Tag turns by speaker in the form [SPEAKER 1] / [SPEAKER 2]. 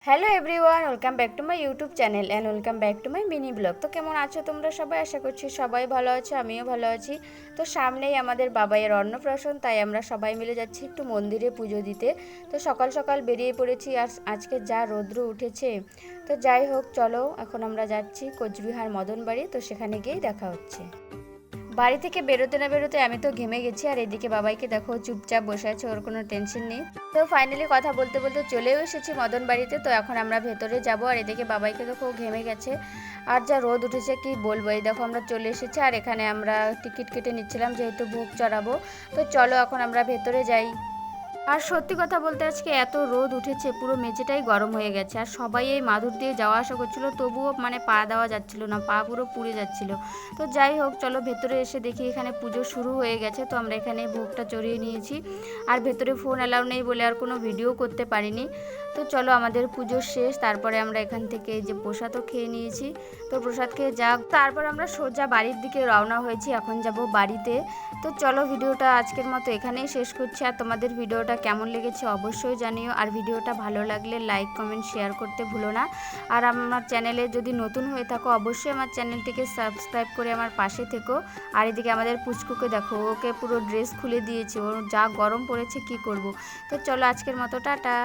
[SPEAKER 1] Hello everyone, welcome back to my YouTube channel and welcome back to my mini blog. তো কেমন আছো তোমরা সবাই? আশা করছি সবাই ভালো আছো, আমিও ভালো আছি। তো সামনেই আমাদের বাবাইয়ের অন্নপ্রাশন, তাই আমরা সবাই মিলে যাচ্ছি একটু মন্দিরে পুজো দিতে। তো সকাল সকাল বেরিয়ে পড়েছি, আর আজকে যা রৌদ্র উঠেছে। তো যাই হোক, চলো এখন আমরা যাচ্ছি কোচবিহার মদনবাড়ি। তো সেখানে গিয়েই দেখা হচ্ছে। বাড়ি থেকে বেরোতে না বেরোতে আমি তো ঘেমে গেছি, আর এদিকে বাবাইকে দেখো চুপচাপ বসে আছে, ওর কোনো টেনশন নেই। তো ফাইনালি কথা বলতে বলতে চলেও এসেছি মদন বাড়িতে। তো এখন আমরা ভেতরে যাব, আর এদিকে বাবাইকে দেখো ঘেমে গেছে, আর যা রোদ উঠেছে কি বলবো। এই দেখো আমরা চলে এসেছি, আর এখানে আমরা টিকিট কেটে নিচ্ছিলাম যেহেতু ভোগ চড়াবো। তো চলো এখন আমরা ভেতরে যাই। আর সত্যি কথা বলতে আজকে এত রোদ উঠেছে, পুরো মেঝেটাই গরম হয়ে গেছে, আর সবাই এই মাদুর দিয়ে যাওয়া আসা করছিল, তবুও মানে পা দেওয়া যাচ্ছিল না, পা পুরো পুড়ে যাচ্ছিল। তো যাই হোক, চলো ভেতরে এসে দেখি এখানে পুজো শুরু হয়ে গেছে। তো আমরা এখানে ভোগটা চড়িয়ে নিয়েছি, আর ভেতরে ফোন অ্যালাউ নেই বলে আর কোনো ভিডিও করতে পারিনি। তো চলো আমাদের পুজো শেষ, তারপরে আমরা এখান থেকে এই যে প্রসাদও খেয়ে নিয়েছি। তো প্রসাদ খেয়ে যাক, তারপর আমরা সোজা বাড়ির দিকে রওনা হয়েছি, এখন যাব বাড়িতে। তো চলো ভিডিওটা আজকের মতো এখানেই শেষ করছি, আর তোমাদের ভিডিওটা কেমন লেগেছে অবশ্যই জানিও, আর ভিডিওটা ভালো লাগলে লাইক কমেন্ট শেয়ার করতে ভুলো না। আর আমার চ্যানেলে যদি নতুন হয়ে থাকো অবশ্যই আমার চ্যানেলটিকে সাবস্ক্রাইব করে আমার পাশে থেকো। আর এদিকে আমাদের পুচকুকে দেখো, ওকে পুরো ড্রেস খুলে দিয়েছে, ওর যা গরম পড়েছে কি করব। তো চলো আজকের মতো টাটা।